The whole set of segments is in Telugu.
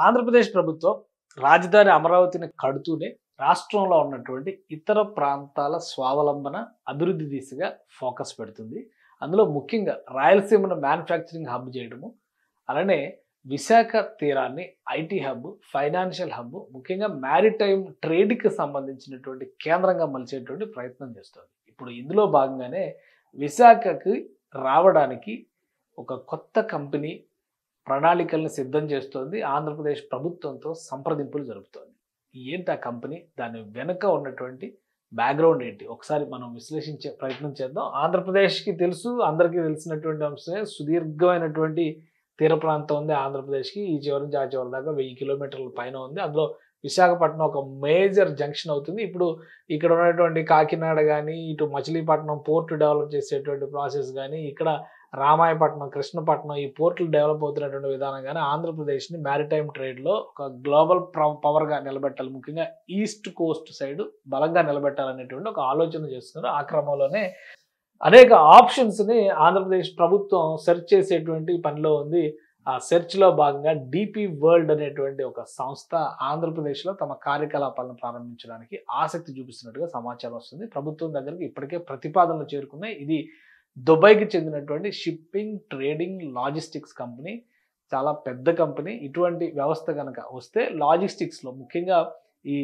ఆంధ్రప్రదేశ్ ప్రభుత్వం రాజధాని అమరావతిని కడుతూనే రాష్ట్రంలో ఉన్నటువంటి ఇతర ప్రాంతాల స్వావలంబన అభివృద్ధి దిశగా ఫోకస్ పెడుతుంది. అందులో ముఖ్యంగా రాయలసీమను మ్యానుఫ్యాక్చరింగ్ హబ్ చేయడము, అలానే విశాఖ తీరాన్ని ఐటీ హబ్, ఫైనాన్షియల్ హబ్, ముఖ్యంగా మ్యారిటైమ్ ట్రేడ్కి సంబంధించినటువంటి కేంద్రంగా మలిచేటువంటి ప్రయత్నం చేస్తుంది. ఇప్పుడు ఇందులో భాగంగానే విశాఖకి రావడానికి ఒక కొత్త కంపెనీ ప్రణాళికలను సిద్ధం చేస్తోంది. ఆంధ్రప్రదేశ్ ప్రభుత్వంతో సంప్రదింపులు జరుపుతోంది. ఏంటి ఆ కంపెనీ, దాని వెనుక ఉన్నటువంటి బ్యాక్గ్రౌండ్ ఏంటి, ఒకసారి మనం విశ్లేషించే ప్రయత్నం చేద్దాం. ఆంధ్రప్రదేశ్కి తెలుసు, అందరికీ తెలిసినటువంటి అంశమే. సుదీర్ఘమైనటువంటి తీర ప్రాంతం ఉంది ఆంధ్రప్రదేశ్కి. ఈ చివరి నుంచి ఆ చివరి దాకా 1000 కిలోమీటర్ల పైన ఉంది. అందులో విశాఖపట్నం ఒక మేజర్ జంక్షన్ అవుతుంది. ఇప్పుడు ఇక్కడ ఉన్నటువంటి కాకినాడ కానీ, ఇటు మచిలీపట్నం పోర్టు డెవలప్ చేసేటువంటి ప్రాసెస్ కానీ, ఇక్కడ రామాయపట్నం, కృష్ణపట్నం ఈ పోర్టులు డెవలప్ అవుతున్నటువంటి విధానం కానీ ఆంధ్రప్రదేశ్ని మ్యారిటైమ్ ట్రేడ్లో ఒక గ్లోబల్ పవర్గా నిలబెట్టాలి, ముఖ్యంగా ఈస్ట్ కోస్ట్ సైడ్ బలంగా నిలబెట్టాలనేటువంటి ఒక ఆలోచన చేస్తున్నారు. ఆ క్రమంలోనే అనేక ఆప్షన్స్ని ఆంధ్రప్రదేశ్ ప్రభుత్వం సెర్చ్ చేసేటువంటి పనిలో ఉంది. ఆ సెర్చ్లో భాగంగా డిపి వరల్డ్ అనేటువంటి ఒక సంస్థ ఆంధ్రప్రదేశ్లో తమ కార్యకలాపాలను ప్రారంభించడానికి ఆసక్తి చూపిస్తున్నట్టుగా సమాచారం వస్తుంది. ప్రభుత్వం దగ్గరికి ఇప్పటికే ప్రతిపాదనలు చేరుకున్నాయి. ఇది దుబాయ్కి చెందినటువంటి షిప్పింగ్, ట్రేడింగ్, లాజిస్టిక్స్ కంపెనీ. చాలా పెద్ద కంపెనీ. ఇటువంటి వ్యవస్థ కనుక వస్తే లాజిస్టిక్స్లో ముఖ్యంగా ఈ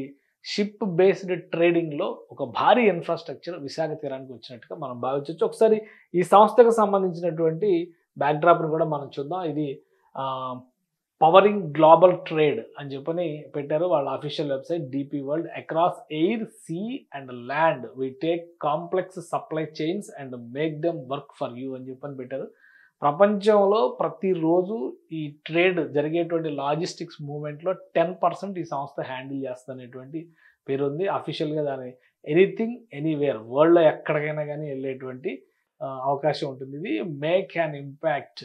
షిప్ బేస్డ్ ట్రేడింగ్లో ఒక భారీ ఇన్ఫ్రాస్ట్రక్చర్ విశాఖ తీరానికి వచ్చినట్టుగా మనం భావించవచ్చు. ఒకసారి ఈ సంస్థకు సంబంధించినటువంటి బ్యాక్డ్రాప్ని కూడా మనం చూద్దాం. ఇది పవరింగ్ గ్లోబల్ ట్రేడ్ అని చెప్పని పెట్టారు వాళ్ళ official website. DP world across air, sea and land we take complex supply chains and make them work for you అని చెప్పని పెట్టారు. ప్రపంచంలో ప్రతిరోజు ఈ ట్రేడ్ జరిగేటువంటి లాజిస్టిక్స్ మూవ్మెంట్లో 10% ఈ సంస్థ హ్యాండిల్ చేస్తుంది అనేటువంటి పేరు ఉంది. అఫీషియల్గా దాని ఎనీథింగ్ ఎనీవేర్ వరల్డ్లో ఎక్కడికైనా కానీ వెళ్ళేటువంటి అవకాశం ఉంటుంది. ఇది make an impact.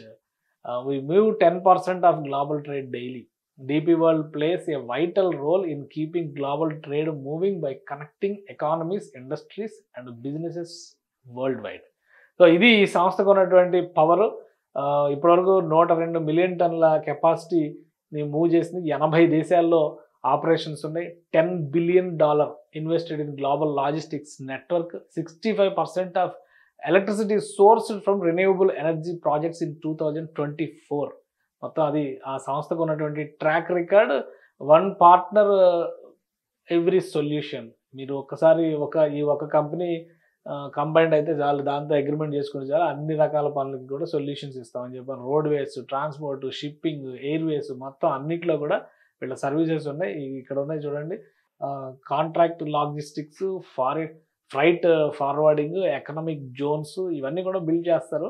We move 10% of global trade daily. DP World plays a vital role in keeping global trade moving by connecting economies, industries and businesses worldwide. So ఇది ఈ సంస్థకు ఉన్నటువంటి పవర్. ఇప్పటివరకు 102 మిలియన్ టన్నుల కెపాసిటీని మూవ్ చేసింది. 80 దేశాల్లో ఆపరేషన్స్ ఉన్నాయి. $10 billion invested in global logistics network. 65% of electricity sourced from renewable energy projects in 2024. మొత్తం అది ఆ సంస్థకు ఉన్నటువంటి track record. One partner every solution. మీరు ఒక్కసారి ఈ ఒక కంపెనీ కంబైన్డ్ అయితే చాలు, దాంతో అగ్రిమెంట్ చేసుకుని చాలు, అన్ని రకాల పనులకి కూడా సొల్యూషన్స్ ఇస్తామని చెప్పాను. రోడ్వేస్, ట్రాన్స్పోర్ట్, షిప్పింగ్, ఎయిర్వేస్ మొత్తం అన్నిట్లో కూడా వీళ్ళ సర్వీసెస్ ఉన్నాయి. ఇక్కడ ఉన్నాయి చూడండి. Contract logistics, freight forwarding, economic zones ఇవన్నీ కూడా బిల్డ్ చేస్తారు.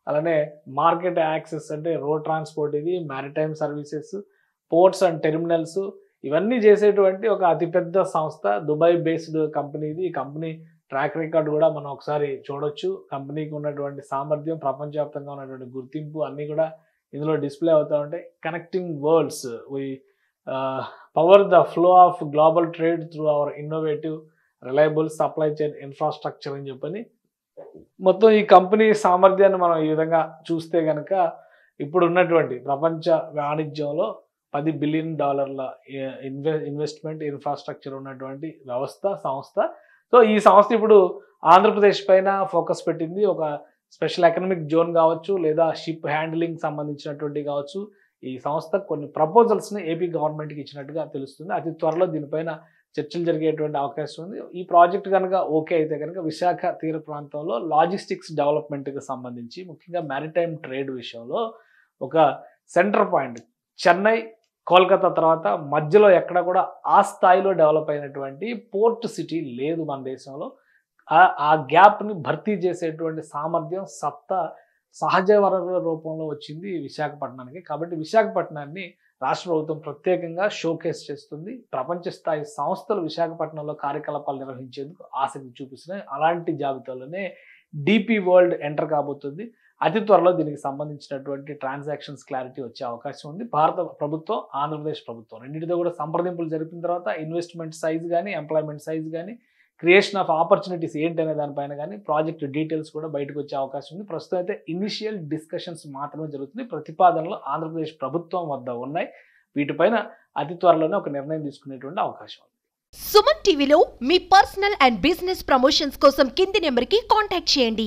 అలానే మార్కెట్ యాక్సెస్ అంటే రోడ్ ట్రాన్స్పోర్ట్, ఇది maritime services, ports and terminals ఇవన్నీ చేసేటువంటి ఒక అతిపెద్ద సంస్థ. దుబాయ్ బేస్డ్ కంపెనీ ఇది. ఈ కంపెనీ ట్రాక్ రికార్డ్ కూడా మనం ఒకసారి చూడొచ్చు. కంపెనీకి ఉన్నటువంటి సామర్థ్యం, ప్రపంచవ్యాప్తంగా ఉన్నటువంటి గుర్తింపు అన్నీ కూడా ఇందులో డిస్ప్లే అవుతూ ఉంటాయి. Connecting world's, we power the flow of global trade through our innovative reliable supply chain infrastructure అని చెప్పని మొత్తం ఈ కంపెనీ సామర్థ్యాన్ని మనం ఈ విధంగా చూస్తే కనుక ఇప్పుడు ఉన్నటువంటి ప్రపంచ వాణిజ్యంలో $10 బిలియన్ ఇన్వెస్ట్మెంట్ ఇన్ఫ్రాస్ట్రక్చర్ ఉన్నటువంటి సంస్థ. సో ఈ సంస్థ ఇప్పుడు ఆంధ్రప్రదేశ్ పైన ఫోకస్ పెట్టింది. ఒక స్పెషల్ ఎకనామిక్ జోన్ కావచ్చు, లేదా షిప్ హ్యాండిలింగ్ సంబంధించినటువంటి కావచ్చు. ఈ సంస్థ కొన్ని ప్రపోజల్స్ని ఏపీ గవర్నమెంట్కి ఇచ్చినట్టుగా తెలుస్తుంది. అతి త్వరలో దీనిపైన చర్చలు జరిగేటువంటి అవకాశం ఉంది. ఈ ప్రాజెక్ట్ కనుక ఓకే అయితే కనుక విశాఖ తీర ప్రాంతంలో లాజిస్టిక్స్ డెవలప్మెంట్కి సంబంధించి, ముఖ్యంగా మ్యారిటైమ్ ట్రేడ్ విషయంలో ఒక సెంటర్ పాయింట్. చెన్నై, కోల్కతా తర్వాత మధ్యలో ఎక్కడ కూడా ఆ స్థాయిలో డెవలప్ అయినటువంటి పోర్ట్ సిటీ లేదు మన దేశంలో. ఆ గ్యాప్ని భర్తీ చేసేటువంటి సామర్థ్యం, సత్తా సహజ వనరుల రూపంలో వచ్చింది విశాఖపట్నానికి. కాబట్టి విశాఖపట్నాన్ని రాష్ట్ర ప్రభుత్వం ప్రత్యేకంగా షోకేస్ చేస్తుంది. ప్రపంచ స్థాయి సంస్థలు విశాఖపట్నంలో కార్యకలాపాలు నిర్వహించేందుకు ఆసక్తి చూపిస్తున్నాయి. అలాంటి జాబితాలోనే డిపి వరల్డ్ ఎంటర్ కాబోతుంది. అతి త్వరలో దీనికి సంబంధించినటువంటి ట్రాన్సాక్షన్స్ క్లారిటీ వచ్చే అవకాశం ఉంది. భారత ప్రభుత్వం, ఆంధ్రప్రదేశ్ ప్రభుత్వం రెండింటితో కూడా సంప్రదింపులు జరిపిన తర్వాత ఇన్వెస్ట్మెంట్ సైజ్ కానీ, ఎంప్లాయ్మెంట్ సైజ్ కానీ, క్రియేషన్ ఆఫ్ ఆపర్చునిటీస్ ఏంటనే దానిపైన కానీ ప్రాజెక్ట్ డీటెయిల్స్ కూడా బయటకు వచ్చే అవకాశం ఉంది. ప్రస్తుతం అయితే ఇనిషియల్ డిస్కషన్స్ మాత్రమే జరుగుతుంది. ప్రతిపాదనలు ఆంధ్రప్రదేశ్ ప్రభుత్వం వద్ద ఉన్నాయి. వీటిపైన అతి త్వరలోనే ఒక నిర్ణయం తీసుకునేటువంటి అవకాశం ఉంది. సుమన్ టీవీలో మీ పర్సనల్ అండ్ బిజినెస్ ప్రమోషన్స్ కోసం కింది నెంబర్కి కాంటాక్ట్ చేయండి.